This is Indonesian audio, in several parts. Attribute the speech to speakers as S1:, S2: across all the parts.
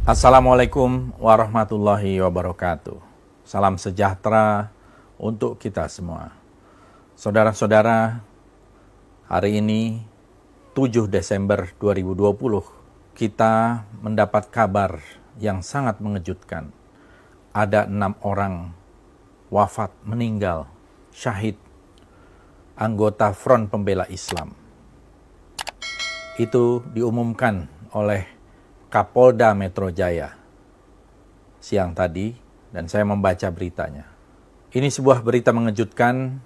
S1: Assalamualaikum warahmatullahi wabarakatuh. Salam sejahtera untuk kita semua. Saudara-saudara, hari ini 7 Desember 2020 kita mendapat kabar yang sangat mengejutkan. Ada 6 orang wafat, meninggal, syahid, anggota Front Pembela Islam. Itu diumumkan oleh Kapolda Metro Jaya siang tadi, dan saya membaca beritanya. Ini sebuah berita mengejutkan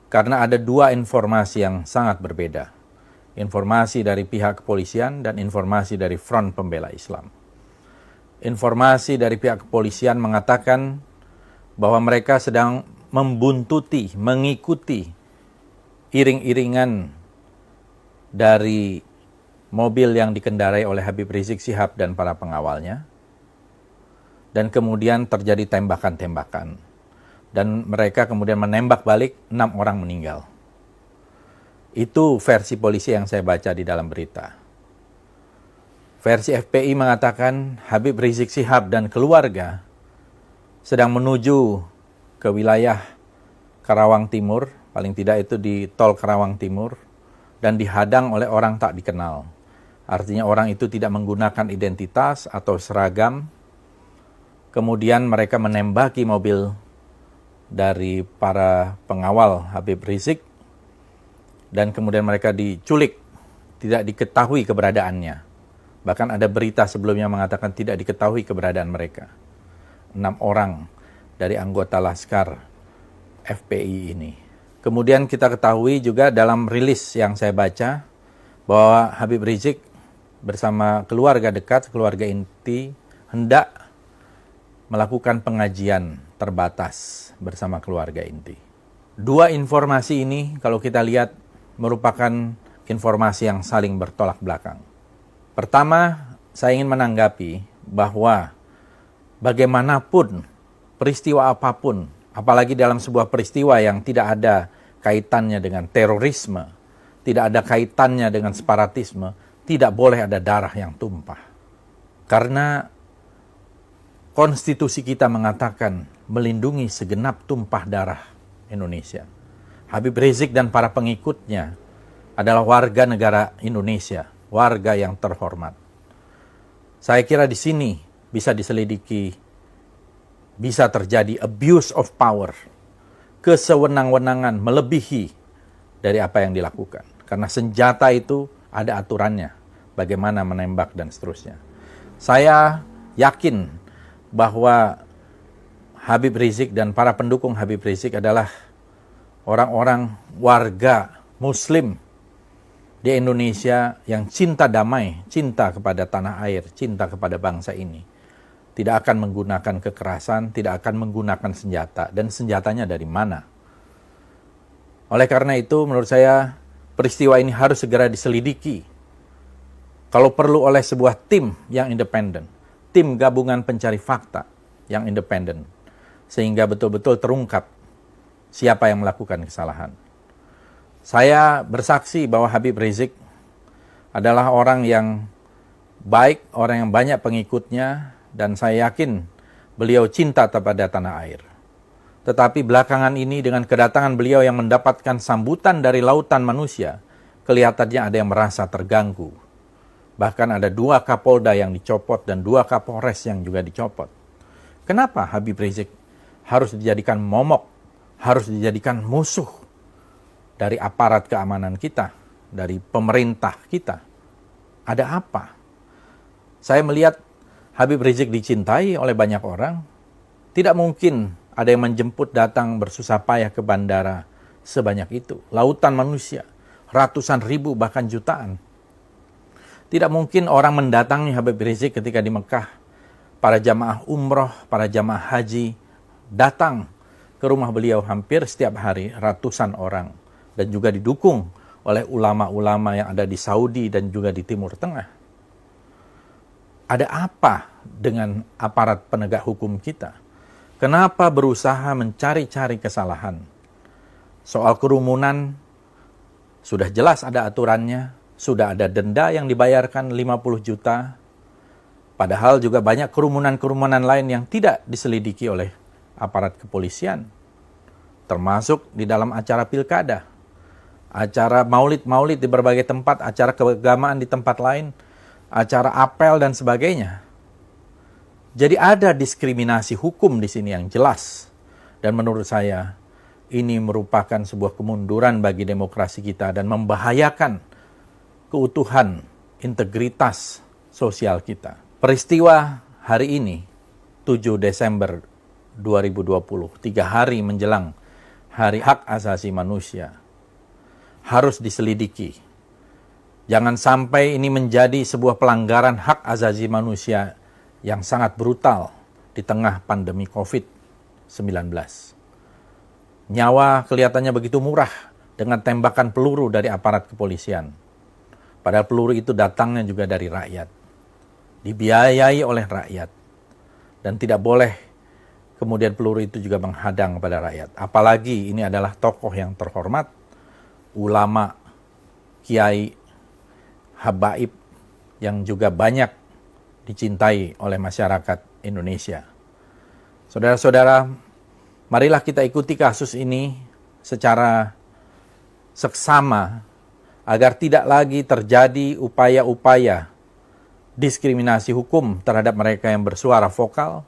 S1: karena ada 2 informasi yang sangat berbeda. Informasi dari pihak kepolisian dan informasi dari Front Pembela Islam. Informasi dari pihak kepolisian mengatakan bahwa mereka sedang membuntuti, mengikuti iring-iringan dari mobil yang dikendarai oleh Habib Rizik Syihab dan para pengawalnya. Dan kemudian terjadi tembakan-tembakan. Dan mereka kemudian menembak balik, 6 orang meninggal. Itu versi polisi yang saya baca di dalam berita. Versi FPI mengatakan Habib Rizik Syihab dan keluarga sedang menuju ke wilayah Karawang Timur, paling tidak itu di tol Karawang Timur, dan dihadang oleh orang tak dikenal. Artinya orang itu tidak menggunakan identitas atau seragam. Kemudian mereka menembaki mobil dari para pengawal Habib Rizik. Dan kemudian mereka diculik. Tidak diketahui keberadaannya. Bahkan ada berita sebelumnya mengatakan tidak diketahui keberadaan mereka. 6 orang dari anggota Laskar FPI ini. Kemudian kita ketahui juga dalam rilis yang saya baca bahwa Habib Rizik bersama keluarga dekat, keluarga inti, hendak melakukan pengajian terbatas bersama keluarga inti. 2 informasi ini kalau kita lihat merupakan informasi yang saling bertolak belakang. Pertama, saya ingin menanggapi bahwa bagaimanapun peristiwa apapun, apalagi dalam sebuah peristiwa yang tidak ada kaitannya dengan terorisme, tidak ada kaitannya dengan separatisme, tidak boleh ada darah yang tumpah. Karena konstitusi kita mengatakan melindungi segenap tumpah darah Indonesia. Habib Rizik dan para pengikutnya adalah warga negara Indonesia, warga yang terhormat. Saya kira di sini bisa diselidiki, bisa terjadi abuse of power, kesewenang-wenangan melebihi dari apa yang dilakukan. Karena senjata itu ada aturannya, bagaimana menembak dan seterusnya. Saya yakin bahwa Habib Rizik dan para pendukung Habib Rizik adalah orang-orang warga Muslim di Indonesia yang cinta damai, cinta kepada tanah air, cinta kepada bangsa ini. Tidak akan menggunakan kekerasan, tidak akan menggunakan senjata, dan senjatanya dari mana. Oleh karena itu, menurut saya, peristiwa ini harus segera diselidiki. Kalau perlu oleh sebuah tim yang independen, tim gabungan pencari fakta yang independen, sehingga betul-betul terungkap siapa yang melakukan kesalahan. Saya bersaksi bahwa Habib Rizik adalah orang yang baik, orang yang banyak pengikutnya, dan saya yakin beliau cinta kepada tanah air. Tetapi belakangan ini dengan kedatangan beliau yang mendapatkan sambutan dari lautan manusia, kelihatannya ada yang merasa terganggu. Bahkan ada 2 Kapolda yang dicopot dan 2 Kapolres yang juga dicopot. Kenapa Habib Rizik harus dijadikan momok, harus dijadikan musuh dari aparat keamanan kita, dari pemerintah kita? Ada apa? Saya melihat Habib Rizik dicintai oleh banyak orang. Tidak mungkin ada yang menjemput datang bersusah payah ke bandara sebanyak itu. Lautan manusia, ratusan ribu bahkan jutaan. Tidak mungkin orang mendatangi Habib Rizik ketika di Mekah. Para jamaah umroh, para jamaah haji datang ke rumah beliau hampir setiap hari, ratusan orang. Dan juga didukung oleh ulama-ulama yang ada di Saudi dan juga di Timur Tengah. Ada apa dengan aparat penegak hukum kita? Kenapa berusaha mencari-cari kesalahan? Soal kerumunan, sudah jelas ada aturannya, sudah ada denda yang dibayarkan 50 juta. Padahal juga banyak kerumunan-kerumunan lain yang tidak diselidiki oleh aparat kepolisian. Termasuk di dalam acara pilkada, acara maulid-maulid di berbagai tempat, acara keagamaan di tempat lain, acara apel dan sebagainya. Jadi ada diskriminasi hukum di sini yang jelas. Dan menurut saya, ini merupakan sebuah kemunduran bagi demokrasi kita dan membahayakan keutuhan, integritas sosial kita. Peristiwa hari ini, 7 Desember 2020, 3 hari menjelang Hari Hak Asasi Manusia, harus diselidiki. Jangan sampai ini menjadi sebuah pelanggaran hak asasi manusia yang sangat brutal di tengah pandemi COVID-19. Nyawa kelihatannya begitu murah dengan tembakan peluru dari aparat kepolisian. Padahal peluru itu datangnya juga dari rakyat. Dibiayai oleh rakyat. Dan tidak boleh kemudian peluru itu juga menghadang kepada rakyat. Apalagi ini adalah tokoh yang terhormat, ulama, kiai, habaib yang juga banyak dicintai oleh masyarakat Indonesia. Saudara-saudara, marilah kita ikuti kasus ini secara seksama agar tidak lagi terjadi upaya-upaya diskriminasi hukum terhadap mereka yang bersuara vokal,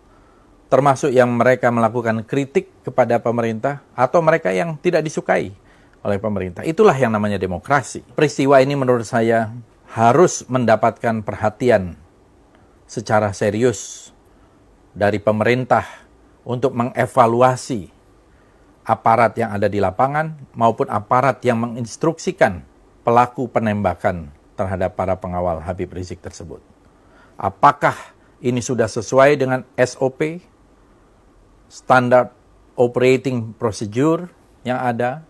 S1: termasuk yang mereka melakukan kritik kepada pemerintah atau mereka yang tidak disukai oleh pemerintah. Itulah yang namanya demokrasi. Peristiwa ini menurut saya harus mendapatkan perhatian secara serius dari pemerintah untuk mengevaluasi aparat yang ada di lapangan maupun aparat yang menginstruksikan pelaku penembakan terhadap para pengawal Habib Rizik tersebut. Apakah ini sudah sesuai dengan SOP, Standard Operating Procedure yang ada,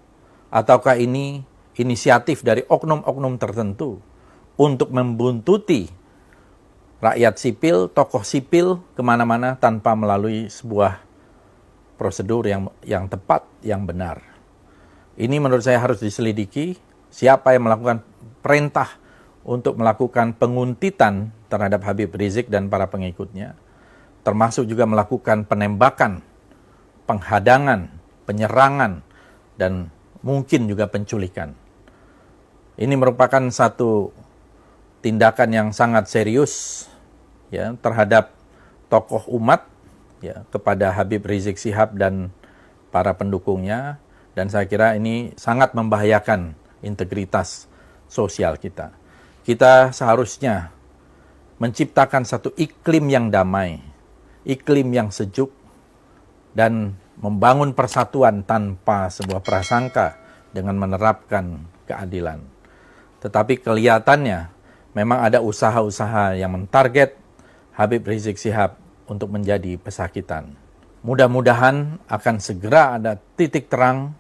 S1: ataukah ini inisiatif dari oknum-oknum tertentu untuk membuntuti rakyat sipil, tokoh sipil kemana-mana tanpa melalui sebuah prosedur yang tepat, yang benar. Ini menurut saya harus diselidiki siapa yang melakukan perintah untuk melakukan penguntitan terhadap Habib Rizik dan para pengikutnya, termasuk juga melakukan penembakan, penghadangan, penyerangan, dan mungkin juga penculikan. Ini merupakan satu tindakan yang sangat serius ya terhadap tokoh umat ya kepada Habib Rizik Syihab dan para pendukungnya, dan saya kira ini sangat membahayakan integritas sosial kita. Kita seharusnya menciptakan satu iklim yang damai, iklim yang sejuk, dan membangun persatuan tanpa sebuah prasangka dengan menerapkan keadilan. Tetapi kelihatannya memang ada usaha-usaha yang mentarget Habib Rizik Syihab untuk menjadi pesakitan. Mudah-mudahan akan segera ada titik terang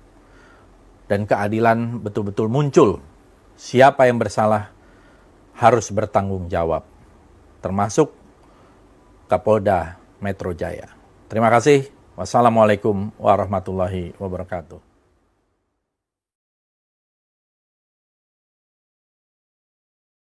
S1: dan keadilan betul-betul muncul. Siapa yang bersalah harus bertanggung jawab, termasuk Kapolda Metro Jaya. Terima kasih. Wassalamualaikum warahmatullahi wabarakatuh.